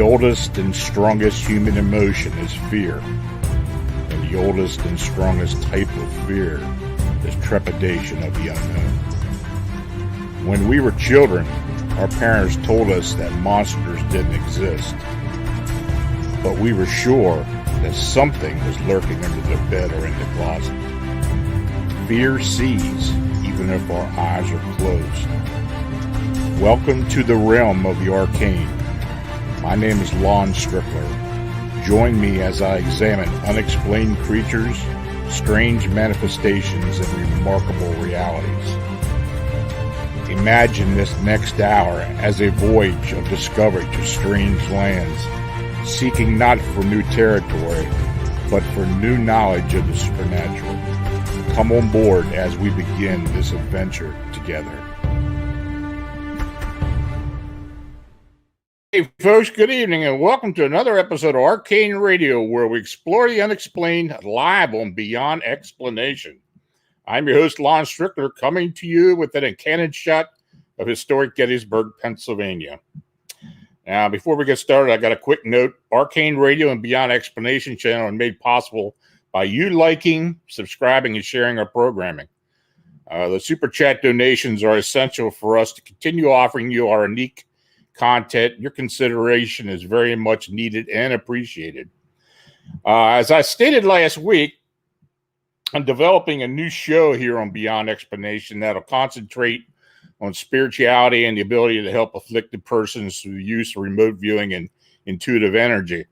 The oldest and strongest human emotion is fear. And the oldest and strongest type of fear is trepidation of the unknown. When we were children, our parents told us that monsters didn't exist. But we were sure that something was lurking under the bed or in the closet. Fear sees even if our eyes are closed. Welcome to the realm of the arcane. My name is Lon Strickler. Join me as I examine unexplained creatures, strange manifestations, and remarkable realities. Imagine this next hour as a voyage of discovery to strange lands, seeking not for new territory, but for new knowledge of the supernatural. Come on board as we begin this adventure together. Hey folks, good evening and welcome to another episode of Arcane Radio, where we explore the unexplained live on Beyond Explanation. I'm your host, Lon Strickler, coming to you with an cannon shot of historic Gettysburg, Pennsylvania. Now, before we get started, I got a quick note. Arcane Radio and Beyond Explanation channel are made possible by you liking, subscribing, and sharing our programming. The Super Chat donations are essential for us to continue offering you our unique content. Your consideration is very much needed and appreciated. As I stated last week, I'm developing a new show here on Beyond Explanation that'll concentrate on spirituality and the ability to help afflicted persons through the use of remote viewing and intuitive energy.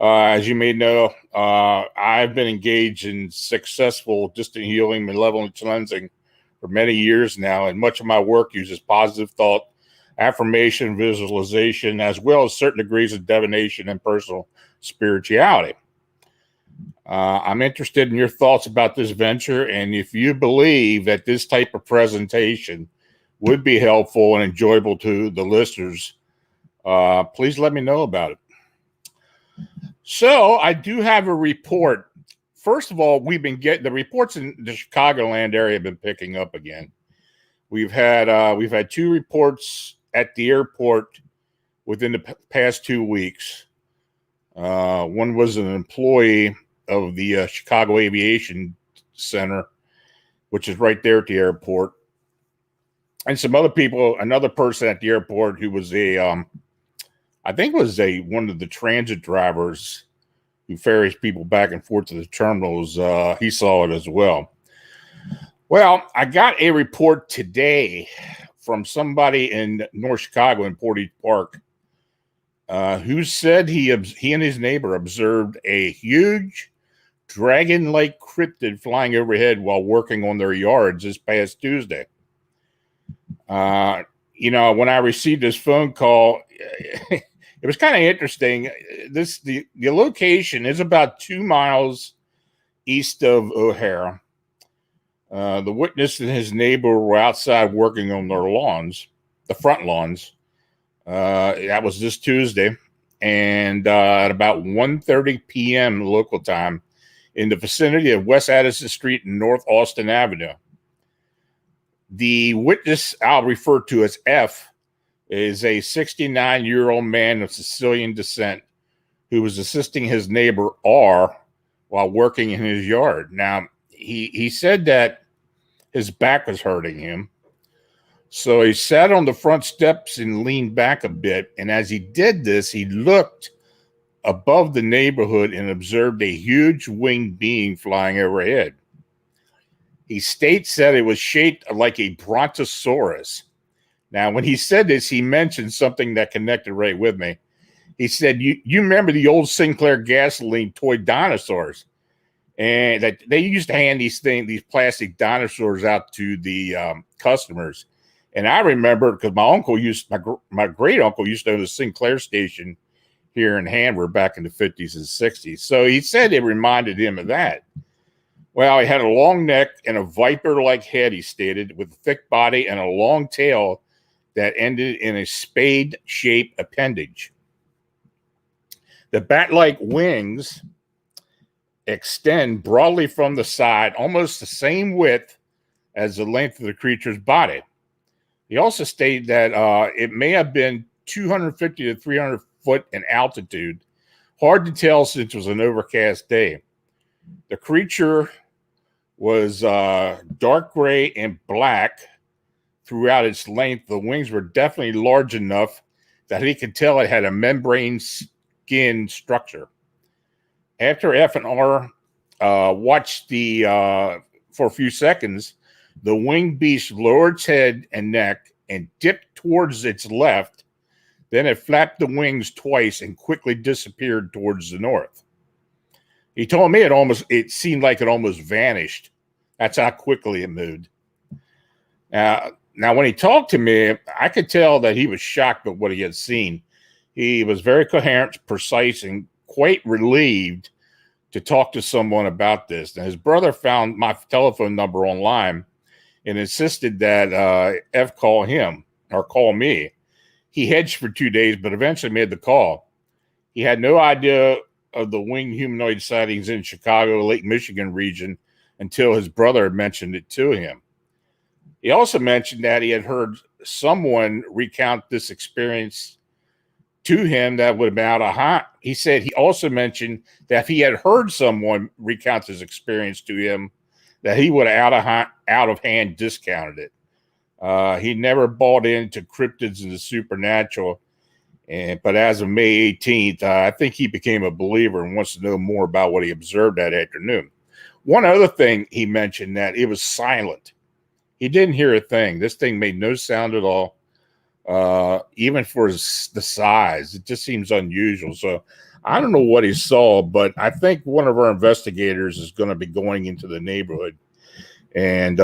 As you may know, I've been engaged in successful distant healing, malevolent cleansing for many years now, and much of my work uses positive thought, affirmation, visualization, as well as certain degrees of divination and personal spirituality. I'm interested in your thoughts about this venture, and if you believe that this type of presentation would be helpful and enjoyable to the listeners, please let me know about it. So I do have a report. First of all, we've been getting the reports in the Chicagoland area have been picking up again. We've had two reports at the airport within the past 2 weeks. One was an employee of the Chicago Aviation Center, which is right there at the airport, and some other people. Another person at the airport who was I think was one of the transit drivers who ferries people back and forth to the terminals. He saw it as well. Well, I got a report today from somebody in North Chicago in Portage Park who said he and his neighbor observed a huge dragon-like cryptid flying overhead while working on their yards this past Tuesday. When I received this phone call, it was kind of interesting. The location is about 2 miles east of O'Hare. The witness and his neighbor were outside working on their lawns, the front lawns. That was this Tuesday. And at about 1:30 p.m. local time in the vicinity of West Addison Street and North Austin Avenue. The witness, I'll refer to as F, is a 69-year-old man of Sicilian descent who was assisting his neighbor R while working in his yard. Now, he said that his back was hurting him. So he sat on the front steps and leaned back a bit. And as he did this, he looked above the neighborhood and observed a huge winged being flying overhead. He states that it was shaped like a brontosaurus. Now, when he said this, he mentioned something that connected right with me. He said, you remember the old Sinclair gasoline toy dinosaurs? And that they used to hand these plastic dinosaurs out to the customers. And I remember because my great uncle used to own a Sinclair station here in Hanford back in the 50s and 60s. So he said it reminded him of that. Well, he had a long neck and a viper-like head, he stated, with a thick body and a long tail that ended in a spade-shaped appendage. The bat-like wings extend broadly from the side, almost the same width as the length of the creature's body. He also stated that it may have been 250 to 300 foot in altitude. Hard to tell since it was an overcast day. The creature was dark gray and black throughout its length. The wings were definitely large enough that he could tell it had a membrane skin structure. After F&R watched for a few seconds, the winged beast lowered its head and neck and dipped towards its left. Then it flapped the wings twice and quickly disappeared towards the north. He told me it seemed like it almost vanished. That's how quickly it moved. Now, when he talked to me, I could tell that he was shocked at what he had seen. He was very coherent, precise, and quite relieved to talk to someone about this. Now, his brother found my telephone number online and insisted that F call him or call me. He hedged for 2 days, but eventually made the call. He had no idea of the winged humanoid sightings in Chicago, Lake Michigan region until his brother had mentioned it to him. He also mentioned that he had heard someone recount this experience to him that would have been out of hand. He said he also mentioned that if he had heard someone recount his experience to him, that he would have out of hand discounted it. He never bought into cryptids and the supernatural, but as of May 18th, I think he became a believer and wants to know more about what he observed that afternoon. One other thing he mentioned, that it was silent. He didn't hear a thing. This thing made no sound at all, even for the size. It just seems unusual. So I don't know what he saw, but I think one of our investigators is going to be going into the neighborhood and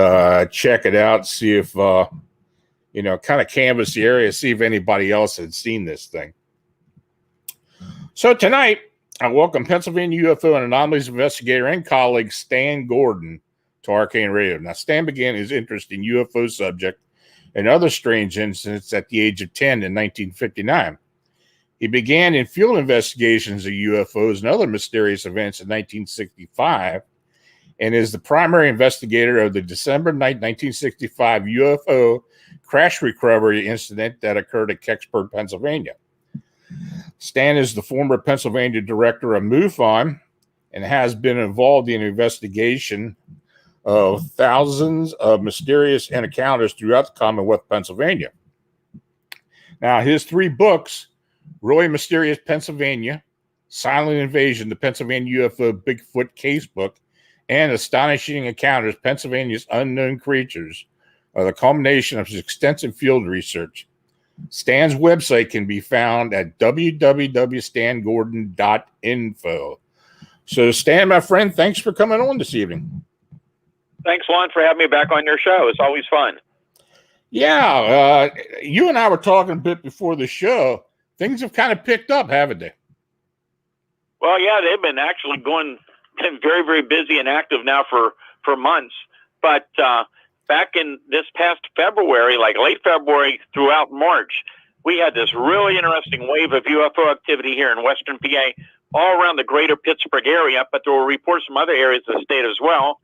check it out, see if, kind of canvass the area, see if anybody else had seen this thing. So tonight, I welcome Pennsylvania UFO and Anomalies investigator and colleague Stan Gordon to Arcane Radio. Now, Stan began his interest in UFO subject and other strange incidents at the age of 10 in 1959. He began in field investigations of UFOs and other mysterious events in 1965 and is the primary investigator of the December 1965 UFO crash recovery incident that occurred at Kecksburg, Pennsylvania. Stan is the former Pennsylvania director of MUFON and has been involved in investigation of thousands of mysterious encounters throughout the Commonwealth of Pennsylvania. Now, his 3 books, Really Mysterious Pennsylvania, Silent Invasion, the Pennsylvania UFO Bigfoot Casebook, and Astonishing Encounters, Pennsylvania's Unknown Creatures, are the culmination of his extensive field research. Stan's website can be found at www.stangordon.info. So, Stan, my friend, thanks for coming on this evening. Thanks, Lon, for having me back on your show. It's always fun. Yeah, you and I were talking a bit before the show. Things have kind of picked up, haven't they? Well, yeah, they've been actually been very, very busy and active now for months. But back in this past February, like late February throughout March, we had this really interesting wave of UFO activity here in Western PA, all around the greater Pittsburgh area, but there were reports from other areas of the state as well.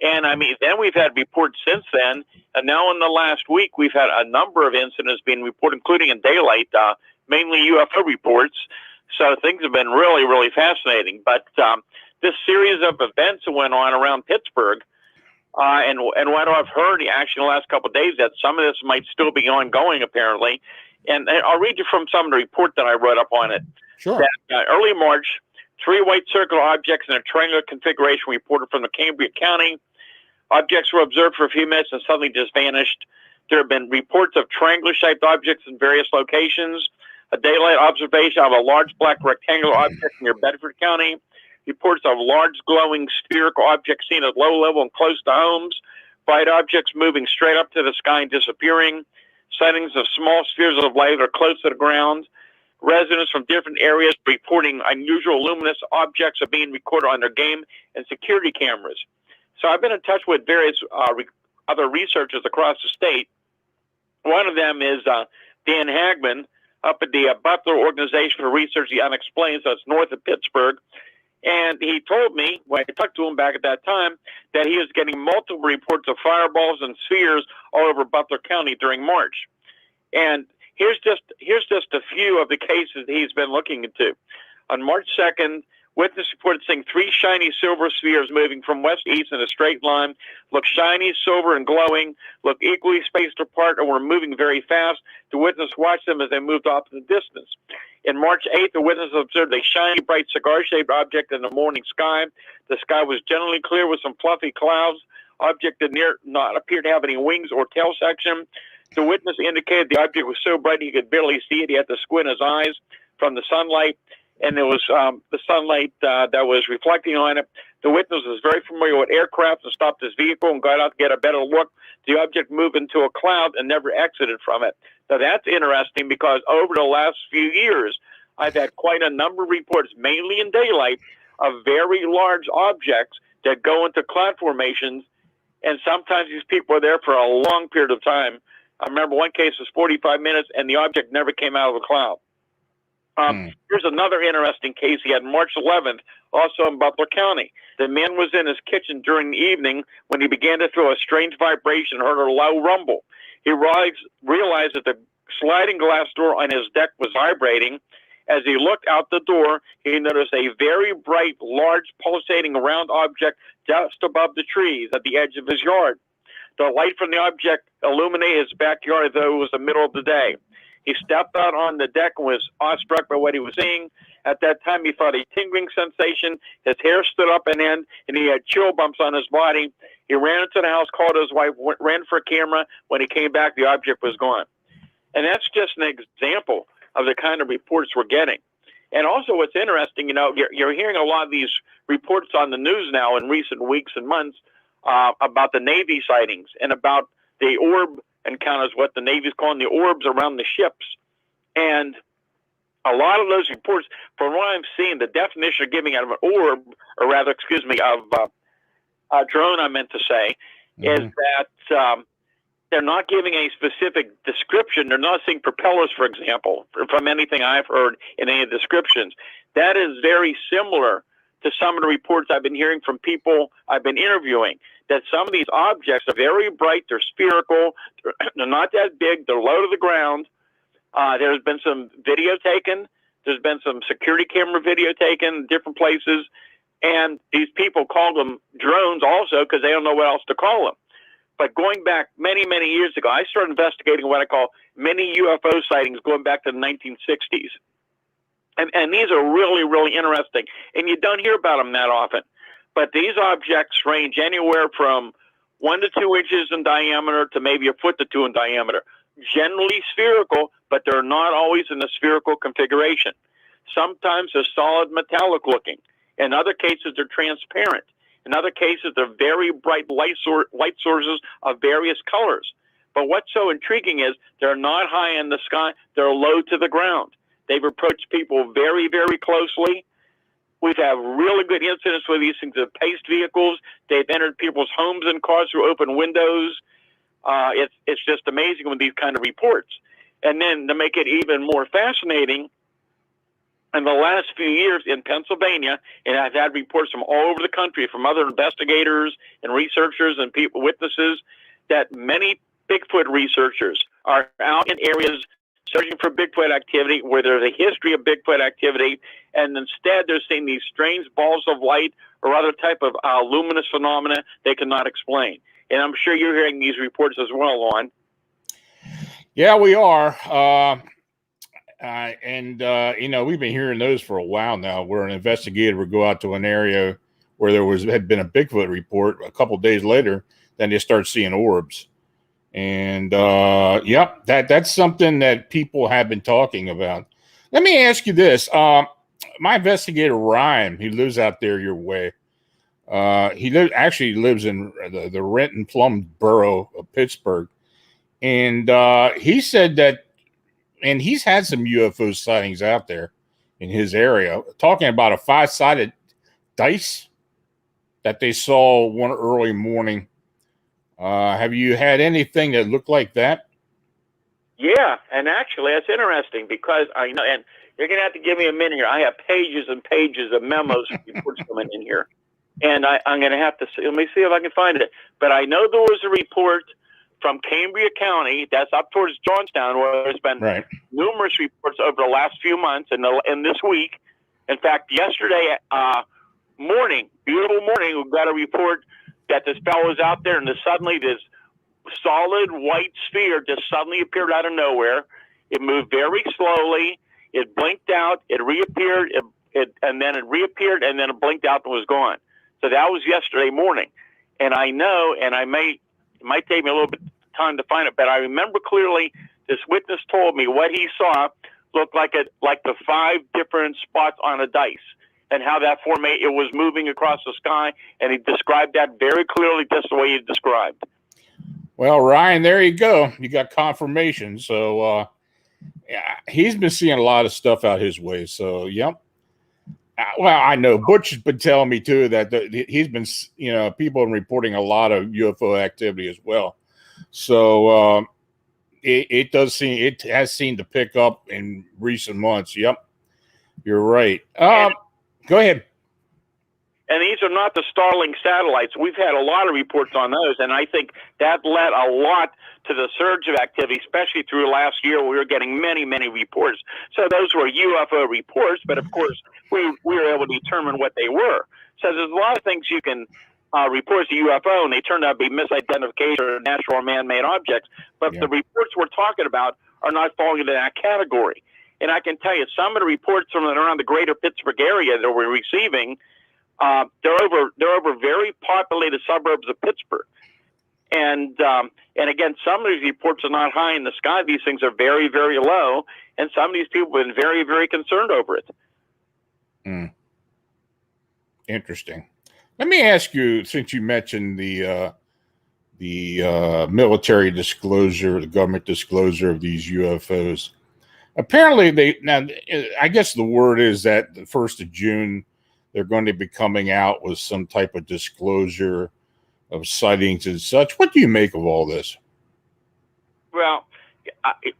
And I mean, then we've had reports since then. And now in the last week, we've had a number of incidents being reported, including in daylight, mainly UFO reports. So things have been really, really fascinating. But this series of events that went on around Pittsburgh, and what I've heard actually in the last couple of days, that some of this might still be ongoing, apparently. And I'll read you from some of the report that I wrote up on it. Sure. That, early March, 3 white circular objects in a triangular configuration reported from the Cambria County. Objects were observed for a few minutes and suddenly just vanished. There have been reports of triangular-shaped objects in various locations. A daylight observation of a large black rectangular object near Bedford County. Reports of large glowing spherical objects seen at low level and close to homes. Bright objects moving straight up to the sky and disappearing. Sightings of small spheres of light that are close to the ground. Residents from different areas reporting unusual luminous objects are being recorded on their game and security cameras. So I've been in touch with various other researchers across the state. One of them is Dan Hagman up at the Butler Organization for Research of the Unexplained, so it's north of Pittsburgh. And he told me, when I talked to him back at that time, that he was getting multiple reports of fireballs and spheres all over Butler County during March. And here's just a few of the cases he's been looking into. On March 2nd, witness reported seeing 3 shiny silver spheres moving from west to east in a straight line, looked shiny, silver, and glowing, looked equally spaced apart, and were moving very fast. The witness watched them as they moved off in the distance. In March 8th, the witness observed a shiny, bright, cigar-shaped object in the morning sky. The sky was generally clear with some fluffy clouds. Object did not appear to have any wings or tail section. The witness indicated the object was so bright he could barely see it. He had to squint his eyes from the sunlight, and there was the sunlight that was reflecting on it. The witness was very familiar with aircraft and stopped his vehicle and got out to get a better look. The object moved into a cloud and never exited from it. Now that's interesting because over the last few years, I've had quite a number of reports, mainly in daylight, of very large objects that go into cloud formations, and sometimes these people are there for a long period of time. I remember one case was 45 minutes, and the object never came out of the cloud. Here's another interesting case he had March 11th, also in Butler County. The man was in his kitchen during the evening when he began to feel a strange vibration and heard a low rumble. He realized that the sliding glass door on his deck was vibrating. As he looked out the door, he noticed a very bright, large, pulsating round object just above the trees at the edge of his yard. The light from the object illuminated his backyard, though it was the middle of the day. He stepped out on the deck and was awestruck by what he was seeing. At that time, he felt a tingling sensation. His hair stood up on end, and he had chill bumps on his body. He ran into the house, called his wife, ran for a camera. When he came back, the object was gone. And that's just an example of the kind of reports we're getting. And also what's interesting, you're hearing a lot of these reports on the news now in recent weeks and months about the Navy sightings and about the orb encounters, what the Navy's calling the orbs around the ships. And a lot of those reports, from what I'm seeing, the definition they're giving out of an orb, or rather, of a drone, I meant to say, is that they're not giving a specific description. They're not saying propellers, for example, from anything I've heard in any of the descriptions. That is very similar to some of the reports I've been hearing from people I've been interviewing, that some of these objects are very bright, they're spherical, they're not that big, they're low to the ground. There's been some video taken, there's been some security camera video taken in different places, and these people call them drones also because they don't know what else to call them. But going back many, many years ago, I started investigating what I call many UFO sightings going back to the 1960s. And these are really, really interesting. And you don't hear about them that often. But these objects range anywhere from 1 to 2 inches in diameter to maybe 1 foot to 2 in diameter. Generally spherical, but they're not always in a spherical configuration. Sometimes they're solid metallic looking. In other cases, they're transparent. In other cases, they're very bright light sources of various colors. But what's so intriguing is they're not high in the sky. They're low to the ground. They've approached people very, very closely. We've had really good incidents where these things have paced vehicles. They've entered people's homes and cars through open windows. It's just amazing with these kind of reports. And then to make it even more fascinating, in the last few years in Pennsylvania, and I've had reports from all over the country from other investigators and researchers and people, witnesses, that many Bigfoot researchers are out in areas searching for Bigfoot activity where there's a history of Bigfoot activity, and instead they're seeing these strange balls of light or other type of luminous phenomena they cannot explain. And I'm sure you're hearing these reports as well, Lon. Yeah, we are. We've been hearing those for a while now, where an investigator would go out to an area where had been a Bigfoot report. A couple of days later, then they start seeing orbs. And that's something that people have been talking about. Let me ask you this. My investigator, Ryan, he lives out there your way. He lives in the Renton Plum borough of Pittsburgh. And he said that, and he's had some UFO sightings out there in his area, talking about a 5-sided dice that they saw one early morning. Have you had anything that looked like that? Yeah, and actually that's interesting because I know, and you're going to have to give me a minute here. I have pages and pages of memos reports coming in here. And I'm going to have to see, let me see if I can find it. But I know there was a report from Cambria County, that's up towards Johnstown, where there's been numerous reports over the last few months and this week. In fact, yesterday morning, beautiful morning, we got a report that this fellow was out there, and suddenly this solid white sphere just suddenly appeared out of nowhere. It moved very slowly. It blinked out. It reappeared. And then it reappeared, and then it blinked out and was gone. So that was yesterday morning. And I know, and it might take me a little bit of time to find it, but I remember clearly this witness told me what he saw looked like the 5 different spots on a dice, and how that it was moving across the sky, and he described that very clearly, just the way you described. Well, Ryan, there you go. You got confirmation. So, yeah, he's been seeing a lot of stuff out his way. So, yep. Well, I know Butch has been telling me too that he's been, people are reporting a lot of UFO activity as well. So it has seemed to pick up in recent months. Yep, you're right. Go ahead. And these are not the Starlink satellites. We've had a lot of reports on those, and I think that led a lot to the surge of activity, especially through last year. We were getting many, many reports. So those were UFO reports, but of course, we were able to determine what they were. So there's a lot of things you can report as a UFO, and they turned out to be misidentification or natural or man-made objects. But the reports we're talking about are not falling into that category. And I can tell you, some of the reports from around the greater Pittsburgh area that we're receiving, they're over very populated suburbs of Pittsburgh. And again, some of these reports are not high in the sky. These things are very, very low. And some of these people have been very, very concerned over it. Interesting. Let me ask you, since you mentioned the military disclosure, the government disclosure of these UFOs. Apparently, I guess the word is that the 1st of June, they're going to be coming out with some type of disclosure of sightings and such. What do you make of all this? Well,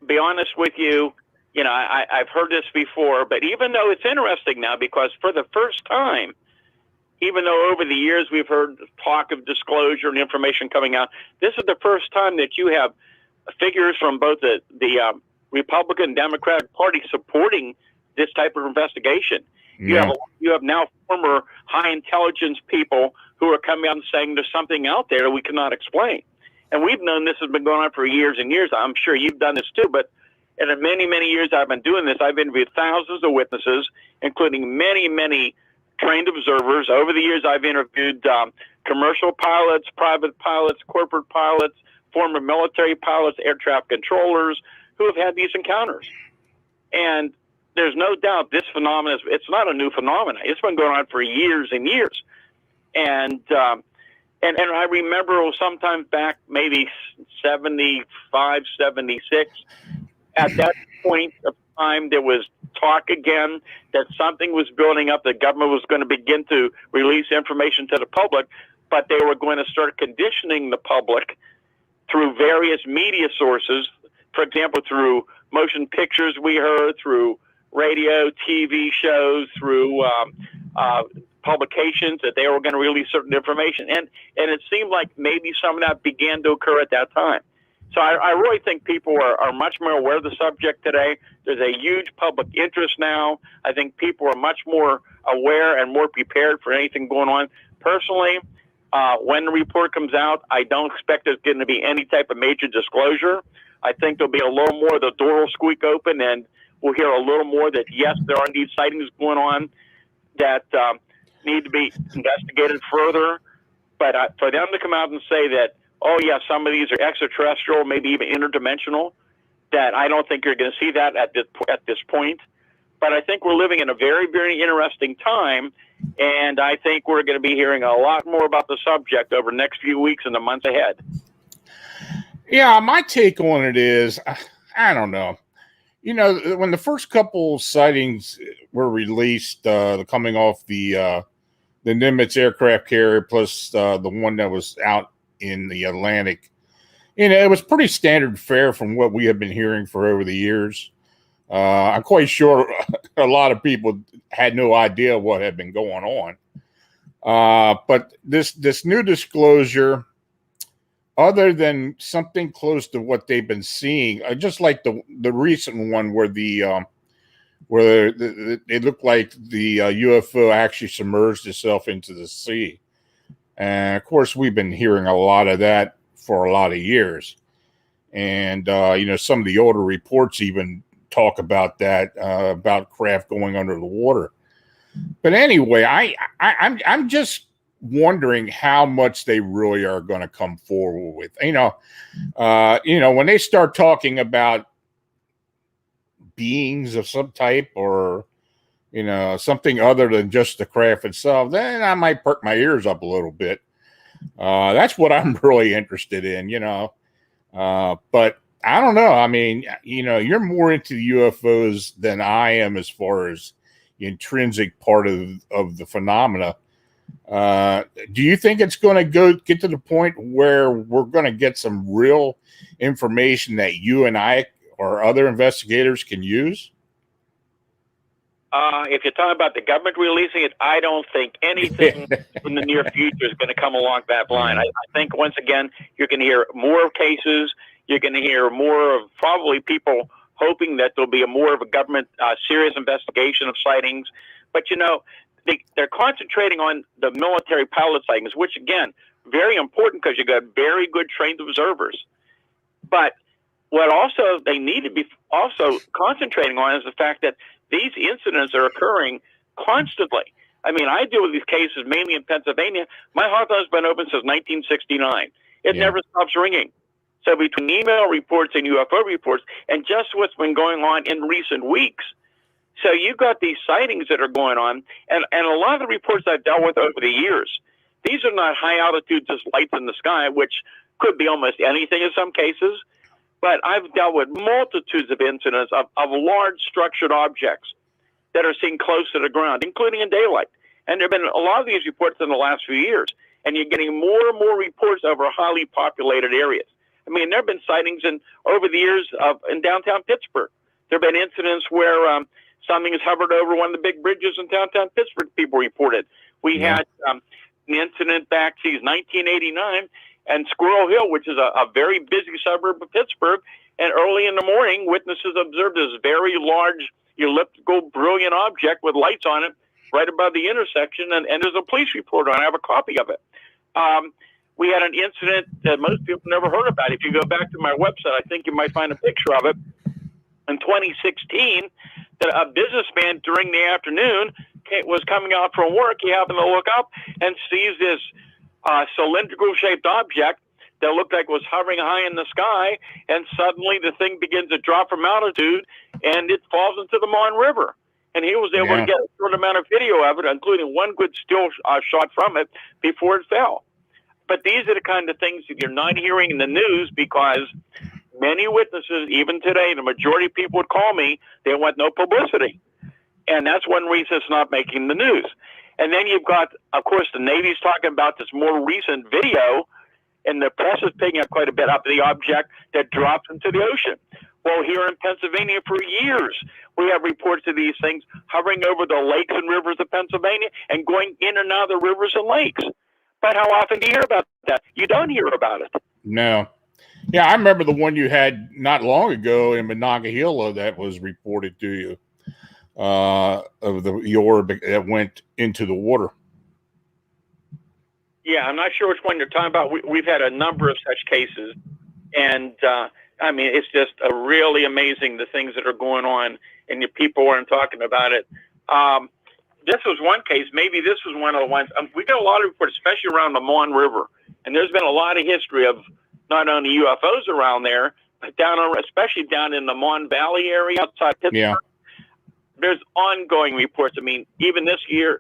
be honest with you, I've heard this before, but even though it's interesting now, because for the first time, even though over the years we've heard talk of disclosure and information coming out, this is the first time that you have figures from both the Republican and Democratic Party supporting this type of investigation. Yeah. You have now former high intelligence people who are coming out and saying there's something out there that we cannot explain. And we've known this has been going on for years and years. I'm sure you've done this too, but in the many, many years I've been doing this, I've interviewed thousands of witnesses, including many, many trained observers. Over the years, I've interviewed commercial pilots, private pilots, corporate pilots, former military pilots, air traffic controllers who have had these encounters. And there's no doubt this phenomenon, it's not a new phenomenon. It's been going on for years and years. And I remember sometime back, maybe 75, 76, at that point of time, there was talk again that something was building up. The government was going to begin to release information to the public, but they were going to start conditioning the public through various media sources. For example, through motion pictures we heard, through radio, TV shows, through publications, that they were going to release certain information. And it seemed like maybe some of that began to occur at that time. So I really think people are much more aware of the subject today. There's a huge public interest now. I think people are much more aware and more prepared for anything going on. Personally, when the report comes out, I don't expect there's going to be any type of major disclosure. I think there'll be a little more, the door will squeak open, and we'll hear a little more that, yes, there are indeed sightings going on that need to be investigated further. But for them to come out and say that, oh, yeah, some of these are extraterrestrial, maybe even interdimensional, that I don't think you're going to see that at this point. But I think we're living in a very, very interesting time, and I think we're going to be hearing a lot more about the subject over the next few weeks and the months ahead. Yeah, my take on it is, I don't know. When the first couple sightings were released, coming off the Nimitz aircraft carrier plus the one that was out in the Atlantic, it was pretty standard fare from what we have been hearing for over the years. I'm quite sure a lot of people had no idea what had been going on. But this new disclosure other than something close to what they've been seeing, just like the recent one where it looked like the UFO actually submerged itself into the sea. And of course, we've been hearing a lot of that for a lot of years. And, some of the older reports even talk about that, about craft going under the water. But anyway, I'm just wondering how much they really are going to come forward with. When they start talking about beings of some type, or something other than just the craft itself, then I might perk my ears up a little bit. That's what I'm really interested in, but I don't know. I mean, you're more into the UFOs than I am as far as the intrinsic part of the phenomena. Do you think it's going to get to the point where we're going to get some real information that you and I or other investigators can use? If you're talking about the government releasing it, I don't think anything in the near future is going to come along that line. I think, once again, you're going to hear more cases. You're going to hear more of probably people hoping that there'll be more of a government serious investigation of sightings. But, they're concentrating on the military pilot sightings, which, again, very important because you got very good trained observers. But what also they need to be also concentrating on is the fact that these incidents are occurring constantly. I mean, I deal with these cases mainly in Pennsylvania. My hotline's been open since 1969. It never stops ringing. So between email reports and UFO reports, and just what's been going on in recent weeks, so you've got these sightings that are going on, and a lot of the reports I've dealt with over the years, these are not high altitude, just lights in the sky, which could be almost anything in some cases. But I've dealt with multitudes of incidents of large structured objects that are seen close to the ground, including in daylight. And there have been a lot of these reports in the last few years, and you're getting more and more reports over highly populated areas. I mean, there have been sightings over the years in downtown Pittsburgh. There have been incidents where something has hovered over one of the big bridges in downtown Pittsburgh, people reported. We had an incident back, 1989, and Squirrel Hill, which is a very busy suburb of Pittsburgh, and early in the morning, witnesses observed this very large elliptical, brilliant object with lights on it right above the intersection, and there's a police report on it. I have a copy of it. We had an incident that most people never heard about. If you go back to my website, I think you might find a picture of it. In 2016, a businessman during the afternoon was coming out from work. He happened to look up and sees this cylindrical-shaped object that looked like it was hovering high in the sky, and suddenly the thing begins to drop from altitude, and it falls into the Mon River. And he was able to get a short amount of video of it, including one good still shot from it before it fell. But these are the kind of things that you're not hearing in the news, because many witnesses, even today, the majority of people would call me, they want no publicity. And that's one reason it's not making the news. And then you've got, of course, the Navy's talking about this more recent video, and the press is picking up quite a bit of the object that drops into the ocean. Well, here in Pennsylvania for years, we have reports of these things hovering over the lakes and rivers of Pennsylvania and going in and out of the rivers and lakes. But how often do you hear about that? You don't hear about it. No. Yeah, I remember the one you had not long ago in Monongahela that was reported to you, of the orb that went into the water. Yeah, I'm not sure which one you're talking about. We've had a number of such cases, and I mean, it's just really amazing the things that are going on, and the people aren't talking about it. This was one case. Maybe this was one of the ones. We got a lot of reports, especially around the Mon River, and there's been a lot of history of not only UFOs around there, but especially down in the Mon Valley area outside Pittsburgh. Yeah. There's ongoing reports. I mean, even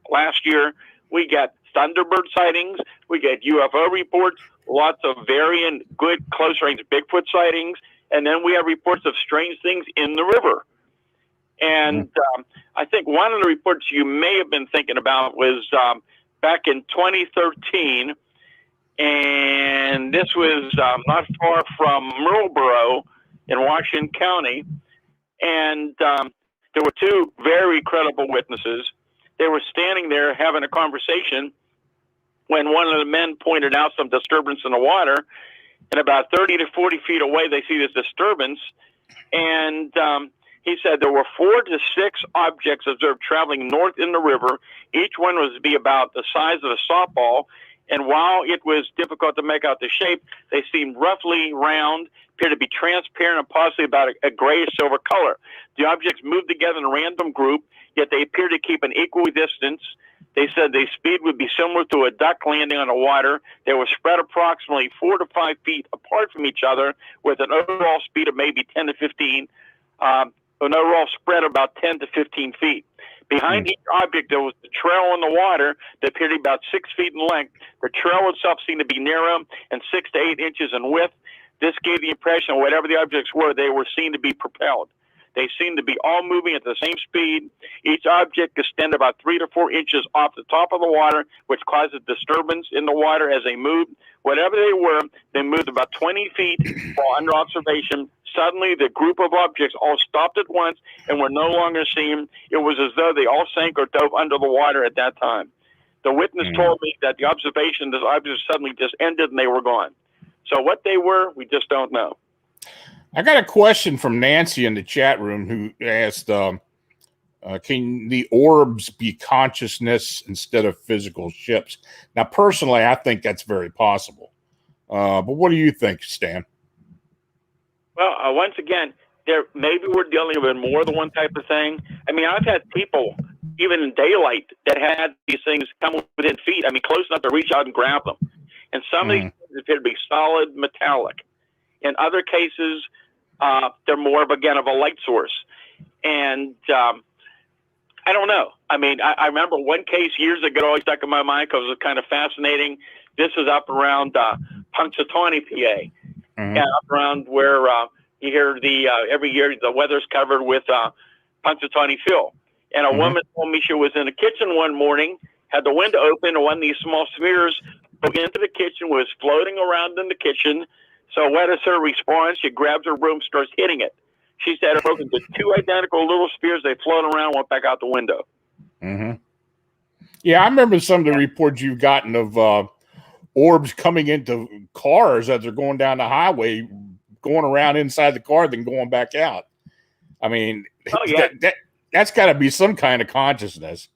last year, we got Thunderbird sightings, we get UFO reports, lots of varying good close-range Bigfoot sightings, and then we have reports of strange things in the river. And I think one of the reports you may have been thinking about was back in 2013, and this was not far from Marlboro in Washington County, and there were two very credible witnesses. They were standing there having a conversation when one of the men pointed out some disturbance in the water, and about 30 to 40 feet away, they see this disturbance. And he said there were 4 to 6 objects observed traveling north in the river. Each one was to be about the size of a softball. And while it was difficult to make out the shape, they seemed roughly round, appeared to be transparent, and possibly about a grayish silver color. The objects moved together in a random group, yet they appeared to keep an equal distance. They said their speed would be similar to a duck landing on the water. They were spread approximately 4 to 5 feet apart from each other, with an overall speed of maybe 10 to 15, an overall spread of about 10 to 15 feet. Behind each object, there was a trail in the water that appeared to be about 6 feet in length. The trail itself seemed to be narrow and 6 to 8 inches in width. This gave the impression of whatever the objects were, they were seen to be propelled. They seemed to be all moving at the same speed. Each object extended about 3 to 4 inches off the top of the water, which caused a disturbance in the water as they moved. Whatever they were, they moved about 20 feet while under observation. Suddenly, the group of objects all stopped at once and were no longer seen. It was as though they all sank or dove under the water at that time. The witness told me that the observation, the objects suddenly just ended and they were gone. So what they were, we just don't know. I got a question from Nancy in the chat room who asked, can the orbs be consciousness instead of physical ships? Now, personally, I think that's very possible. But what do you think, Stan? Well, once again, maybe we're dealing with more than one type of thing. I mean, I've had people, even in daylight, that had these things come within feet. I mean, close enough to reach out and grab them. And some of these things appear to be solid metallic. In other cases, they're more of a light source. And I don't know. I mean, I remember one case years ago always stuck in my mind because it was kind of fascinating. This is up around Punxsutawney, PA. And up around where you hear every year the weather's covered with Punxsutawney Phil. And a woman told me she was in the kitchen one morning, had the window open, and one of these small spheres broke into the kitchen, was floating around in the kitchen. So what is her response? She grabs her broom, starts hitting it. She said it broke into 2 identical little spheres. They floated around, went back out the window. Yeah, I remember some of the reports you've gotten of orbs coming into cars as they're going down the highway, going around inside the car, then going back out. I mean, that's got to be some kind of consciousness.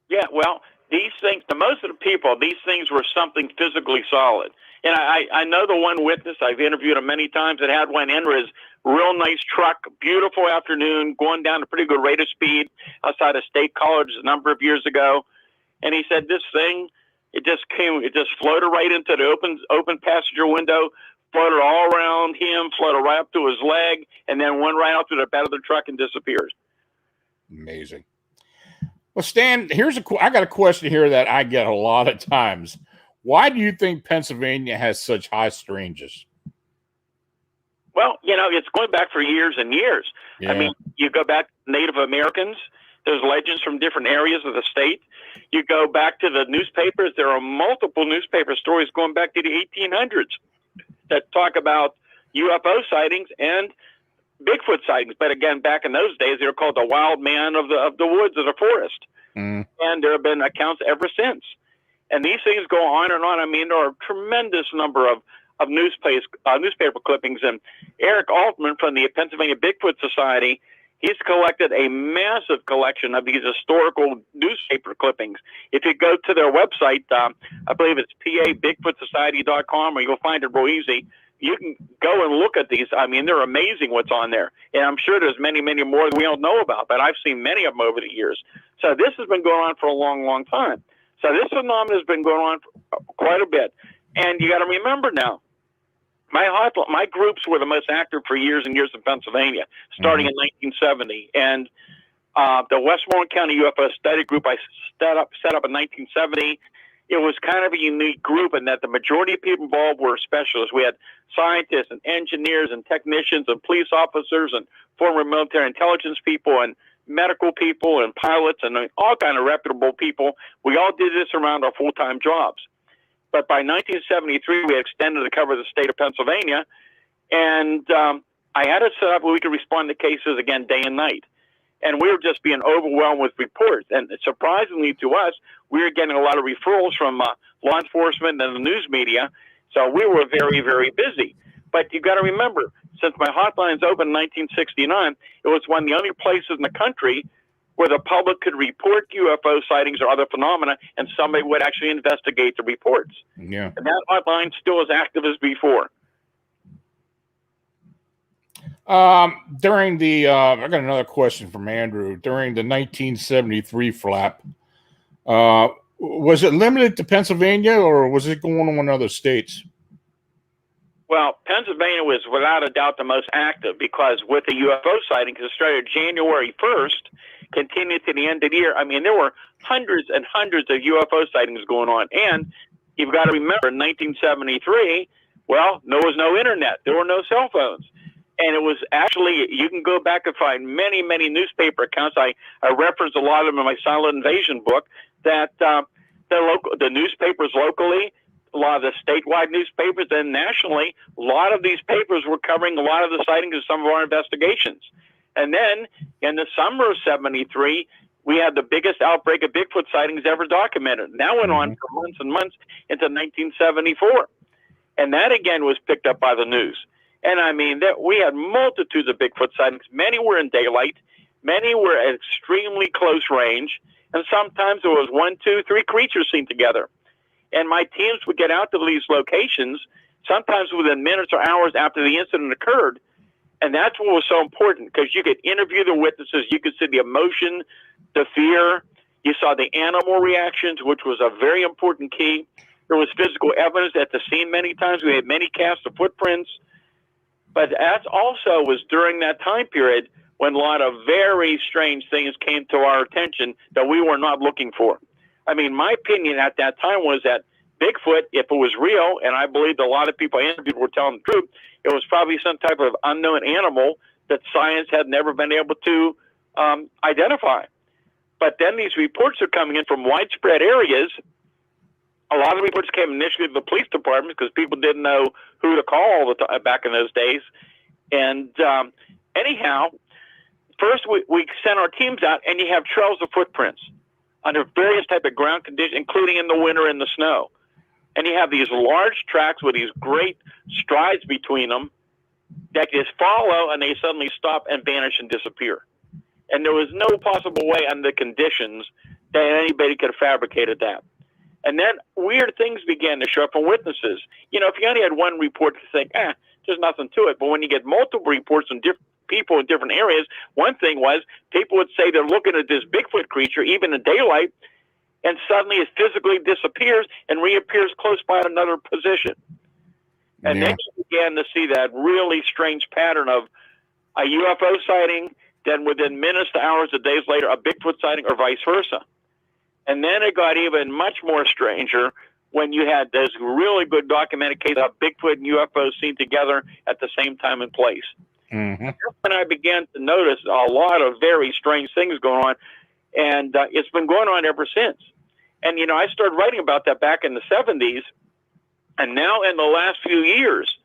Yeah, well, these things, to most of the people, these things were something physically solid. And I know the one witness, I've interviewed him many times, that had one enter his real nice truck, beautiful afternoon, going down a pretty good rate of speed outside of State College a number of years ago. And he said this thing, it just floated right into the open passenger window, floated all around him, floated right up to his leg, and then went right out to the bed of the truck and disappeared. Amazing. Well, Stan, I got a question here that I get a lot of times. Why do you think Pennsylvania has such high strangeness? Well, it's going back for years and years. Yeah. I mean, you go back to Native Americans, there's legends from different areas of the state. You go back to the newspapers, there are multiple newspaper stories going back to the 1800s that talk about UFO sightings and Bigfoot sightings. But again, back in those days, they were called the wild man of the woods or the forest. And there have been accounts ever since. And these things go on and on. I mean, there are a tremendous number of newspaper clippings. And Eric Altman from the Pennsylvania Bigfoot Society, he's collected a massive collection of these historical newspaper clippings. If you go to their website, I believe it's pabigfootsociety.com, or you'll find it real easy. You can go and look at these. I mean, they're amazing what's on there. And I'm sure there's many, many more that we don't know about, but I've seen many of them over the years. So this has been going on for a long, long time. So this phenomenon has been going on for quite a bit. And you got to remember now, my groups were the most active for years and years in Pennsylvania, starting in 1970. And the Westmoreland County UFO Study Group I set up in 1970. It was kind of a unique group in that the majority of people involved were specialists. We had scientists and engineers and technicians and police officers and former military intelligence people and medical people and pilots and all kind of reputable people. We all did this around our full-time jobs. But by 1973, we extended to cover the state of Pennsylvania, and I had it set up where we could respond to cases again day and night. And we were just being overwhelmed with reports. And surprisingly to us, we were getting a lot of referrals from law enforcement and the news media So we were very, very busy. But you got to remember, since my hotline's opened in 1969, it was one of the only places in the country where the public could report UFO sightings or other phenomena, and somebody would actually investigate the reports. Yeah. And that hotline still as active as before. During the, I got another question from Andrew. During the 1973 flap, was it limited to Pennsylvania, or was it going on in other states? Well, Pennsylvania was without a doubt the most active, because with the UFO sighting, because it started January 1st, continued to the end of the year. I mean, there were hundreds and hundreds of UFO sightings going on. And you've got to remember, in 1973, well, there was no internet. There were no cell phones. And it was actually, you can go back and find many, many newspaper accounts. I referenced a lot of them in my Silent Invasion book, that the newspapers locally, a lot of the statewide newspapers, and nationally, a lot of these papers were covering a lot of the sightings of some of our investigations. And then in the summer of 73, we had the biggest outbreak of Bigfoot sightings ever documented. And that went on for months and months into 1974. And that again was picked up by the news. And I mean, we had multitudes of Bigfoot sightings. Many were in daylight, many were at extremely close range, and sometimes there was 1, 2, 3 creatures seen together. And my teams would get out to these locations, sometimes within minutes or hours after the incident occurred. And that's what was so important, because you could interview the witnesses, you could see the emotion, the fear, you saw the animal reactions, which was a very important key. There was physical evidence at the scene many times. We had many casts of footprints. But that also was during that time period when a lot of very strange things came to our attention that we were not looking for. I mean, my opinion at that time was that Bigfoot, if it was real, and I believed a lot of people I interviewed were telling the truth, it was probably some type of unknown animal that science had never been able to identify. But then these reports are coming in from widespread areas. A lot of reports came initially to the police department because people didn't know who to call all the time back in those days. And anyhow, first we sent our teams out, and you have trails of footprints under various type of ground conditions, including in the winter in the snow. And you have these large tracks with these great strides between them that just follow, and they suddenly stop and vanish and disappear. And there was no possible way under the conditions that anybody could have fabricated that. And then weird things began to show up from witnesses. You know, if you only had one report to think, there's nothing to it. But when you get multiple reports from different people in different areas, one thing was people would say they're looking at this Bigfoot creature, even in daylight, and suddenly it physically disappears and reappears close by another position. And then you began to see that really strange pattern of a UFO sighting, then within minutes to hours or days later, a Bigfoot sighting, or vice versa. And then it got even much more stranger when you had this really good documented case of Bigfoot and UFOs seen together at the same time and place. Mm-hmm. That's when I began to notice a lot of very strange things going on, and it's been going on ever since. And, you know, I started writing about that back in the 70s, and now in the last few years,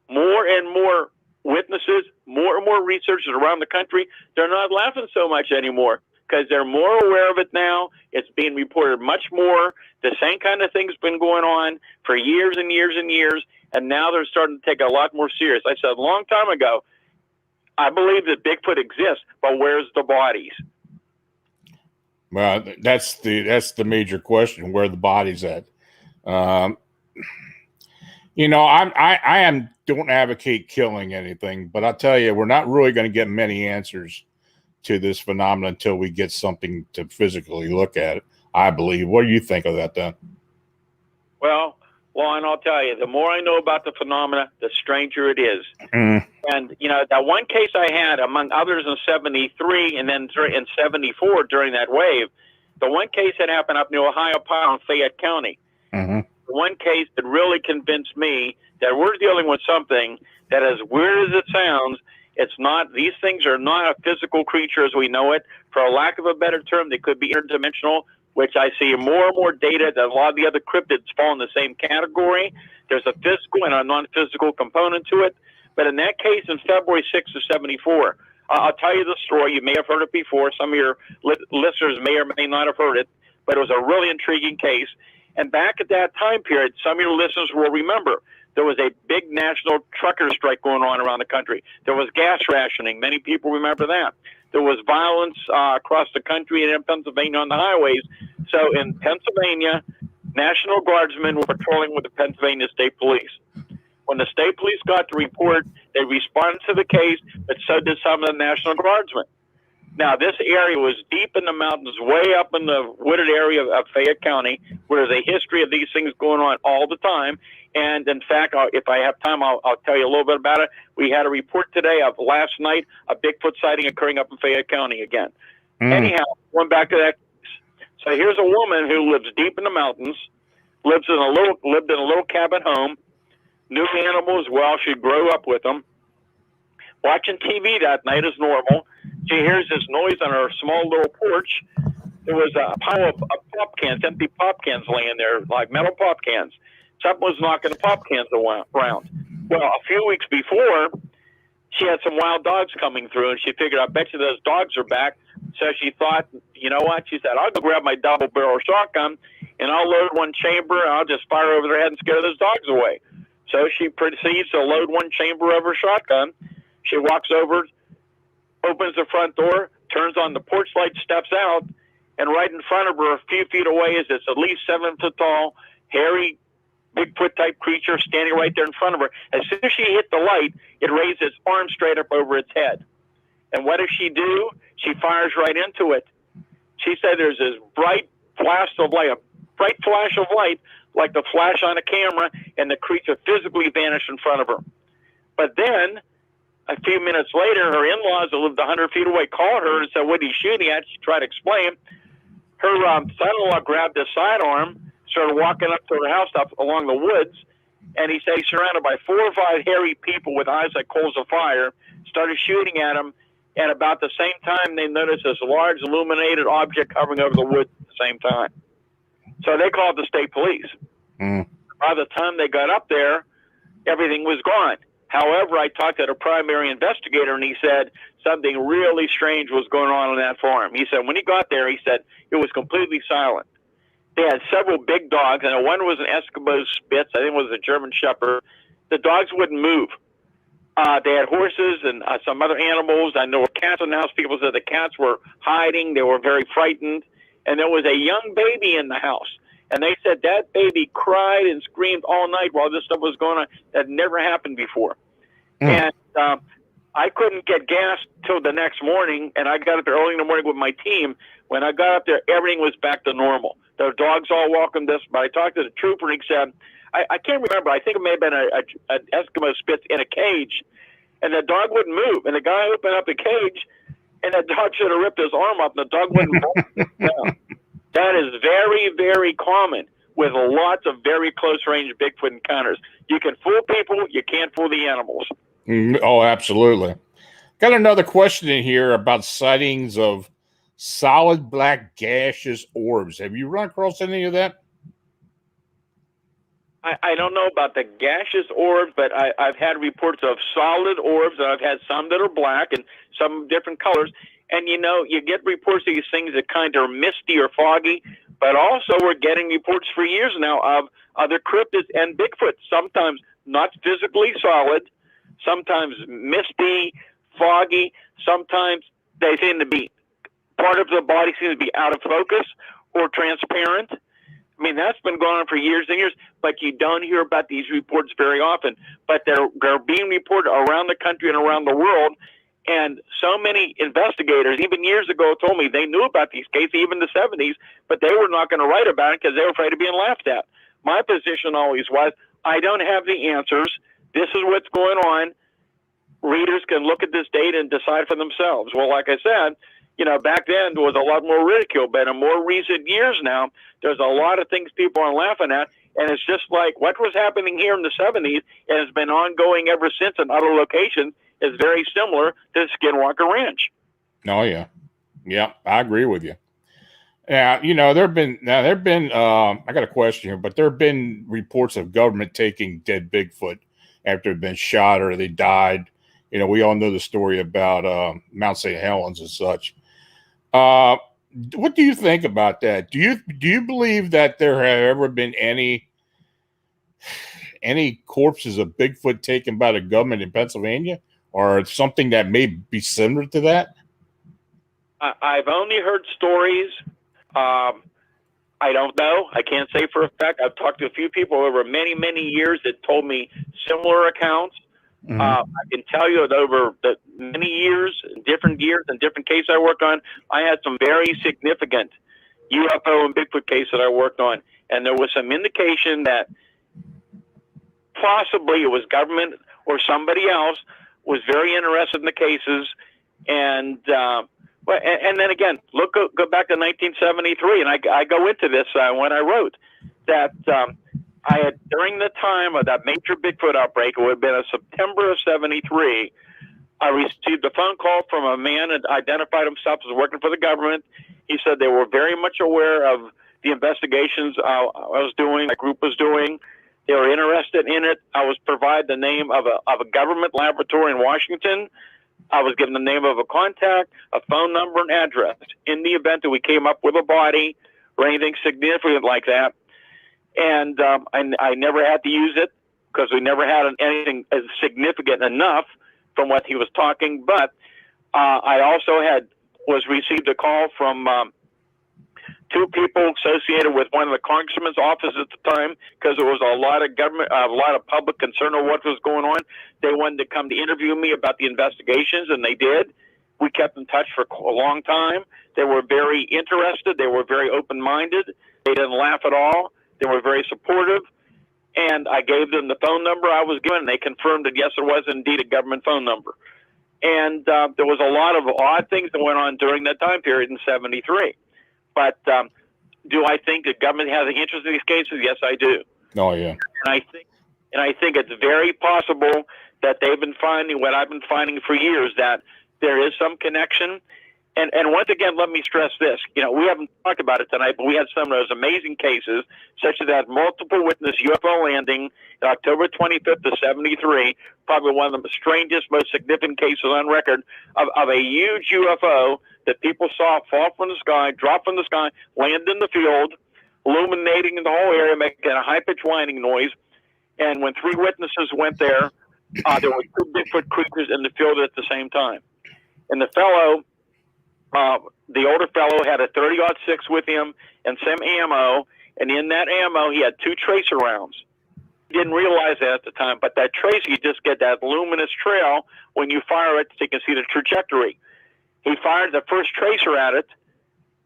more and more witnesses, more and more researchers around the country, they're not laughing so much anymore because they're more aware of it now. It's being reported much more. The same kind of thing's been going on for years and years and years, and now they're starting to take it a lot more serious. I said a long time ago, I believe that Bigfoot exists, but where's the bodies? Well, that's the major question: where the bodies at? You know, I don't advocate killing anything, but I'll tell you, we're not really going to get many answers to this phenomenon until we get something to physically look at it, I believe. What do you think of that, then? Well, Lon, I'll tell you, the more I know about the phenomena, the stranger it is. Mm. And, you know, that one case I had, among others in 73 and then in 74 during that wave, the one case that happened up near Ohio Pile in Fayette County. Mm-hmm. The one case that really convinced me that we're dealing with something that, as weird as it sounds, it's not, these things are not a physical creature as we know it. For a lack of a better term, they could be interdimensional, which I see more and more data that a lot of the other cryptids fall in the same category. There's a physical and a non-physical component to it. But in that case, in February 6th of 74, I'll tell you the story. You may have heard it before. Some of your listeners may or may not have heard it, but it was a really intriguing case. And back at that time period, some of your listeners will remember, there was a big national trucker strike going on around the country. There was gas rationing. Many people remember that. There was violence across the country and in Pennsylvania on the highways. So in Pennsylvania, National Guardsmen were patrolling with the Pennsylvania State Police. When the state police got the report, they responded to the case, but so did some of the National Guardsmen. Now, this area was deep in the mountains, way up in the wooded area of Fayette County, where there's a history of these things going on all the time. And in fact, if I have time, I'll tell you a little bit about it. We had a report today of last night, a Bigfoot sighting occurring up in Fayette County again. Anyhow, going back to that. So here's a woman who lives deep in the mountains, lived in a little cabin home, knew animals well. She grew up with them. Watching TV that night as normal, she hears this noise on her small little porch. There was a pile of pop cans, empty pop cans laying there, like metal pop cans. Something was knocking the pop cans around. Well, a few weeks before, she had some wild dogs coming through, and she figured, I bet you those dogs are back. So she thought, you know what? She said, I'll go grab my double-barrel shotgun, and I'll load one chamber, and I'll just fire over their head and scare those dogs away. So she proceeds to load one chamber of her shotgun. She walks over, opens the front door, turns on the porch light, steps out, and right in front of her, a few feet away, is this at least 7 foot tall, hairy, Bigfoot-type creature standing right there in front of her. As soon as she hit the light, it raised its arm straight up over its head. And what does she do? She fires right into it. She said there's this bright flash of light, like the flash on a camera, and the creature physically vanished in front of her. But then, a few minutes later, her in-laws who lived 100 feet away called her and said, what are you shooting at? She tried to explain. Her son-in-law grabbed his sidearm, started walking up to her house up along the woods, and he said he's surrounded by 4 or 5 hairy people with eyes like coals of fire, started shooting at him, and about the same time they noticed this large illuminated object hovering over the woods at the same time. So they called the state police. By the time they got up there, everything was gone. However, I talked to the primary investigator, and he said something really strange was going on that farm. He said when he got there, he said it was completely silent. They had several big dogs, and one was an Eskimo Spitz. I think it was a German Shepherd. The dogs wouldn't move. They had horses and some other animals. I know there were cats in the house. People said the cats were hiding. They were very frightened. And there was a young baby in the house. And they said that baby cried and screamed all night while this stuff was going on. That never happened before. And I couldn't get gas till the next morning, and I got up there early in the morning with my team. When I got up there, everything was back to normal. The dogs all welcomed us, but I talked to the trooper, and he said, I can't remember. I think it may have been an Eskimo Spitz in a cage, and the dog wouldn't move. And the guy opened up the cage, and the dog should have ripped his arm up, and the dog wouldn't move. That is very, very common with lots of very close-range Bigfoot encounters. You can fool people, you can't fool the animals. Oh, absolutely. Got another question in here about sightings of solid black gaseous orbs. Have you run across any of that? I don't know about the gaseous orbs, but I've had reports of solid orbs, and I've had some that are black and some different colors. And, you know, you get reports of these things that kind of are misty or foggy, but also we're getting reports for years now of other cryptids and Bigfoot, sometimes not physically solid, sometimes misty, foggy, sometimes they seem to be, part of the body seems to be out of focus or transparent. I mean, that's been going on for years and years, but you don't hear about these reports very often. But they're being reported around the country and around the world. And so many investigators, even years ago, told me they knew about these cases, even the 70s, but they were not going to write about it because they were afraid of being laughed at. My position always was, I don't have the answers. This is what's going on. Readers can look at this data and decide for themselves. Well, like I said, you know, back then there was a lot more ridicule, but in more recent years now, there's a lot of things people are laughing at. And it's just like what was happening here in the 70s and has been ongoing ever since in other locations is very similar to Skinwalker Ranch. Oh, yeah. Yeah, I agree with you. Yeah, you know, there have been, I got a question here, but there have been reports of government taking dead Bigfoot after they've been shot or they died. You know, we all know the story about Mount St. Helens and such. What do you think about that? Do you believe that there have ever been any corpses of Bigfoot taken by the government in Pennsylvania, or something that may be similar to that? I've only heard stories. I don't know. I can't say for a fact. I've talked to a few people over many, many years that told me similar accounts. Mm-hmm. I can tell you that over the many years and different cases I worked on, I had some very significant UFO and Bigfoot cases that I worked on. And there was some indication that possibly it was government or somebody else was very interested in the cases. And then again, go back to 1973, and I go into this when I wrote that I had, during the time of that major Bigfoot outbreak, it would have been September of 73, I received a phone call from a man that identified himself as working for the government. He said they were very much aware of the investigations I was doing, my group was doing. They were interested in it. I was provided the name of a government laboratory in Washington. I was given the name of a contact, a phone number, and address. In the event that we came up with a body or anything significant like that, and I never had to use it because we never had anything significant enough from what he was talking. But I also received a call from two people associated with one of the congressman's offices at the time, because there was a lot of public concern of what was going on. They wanted to come to interview me about the investigations, and they did. We kept in touch for a long time. They were very interested. They were very open-minded. They didn't laugh at all. They were very supportive. And I gave them the phone number I was given, and they confirmed that, yes, it was indeed a government phone number. And there was a lot of odd things that went on during that time period in 73. But do I think the government has an interest in these cases? Yes, I do. Oh, yeah. And I think it's very possible that they've been finding what I've been finding for years, that there is some connection. And once again, let me stress this. We haven't talked about it tonight, but we had some of those amazing cases, such as that multiple witness UFO landing on October 25th of 73, probably one of the strangest, most significant cases on record of a huge UFO that people saw fall from the sky, drop from the sky, land in the field, illuminating the whole area, making a high-pitched whining noise. And when three witnesses went there were two Bigfoot creatures in the field at the same time. And the fellow... the older fellow had a 30-06 with him and some ammo, and in that ammo he had two tracer rounds. He didn't realize that at the time, but that tracer, you just get that luminous trail when you fire it, so you can see the trajectory. He fired the first tracer at it,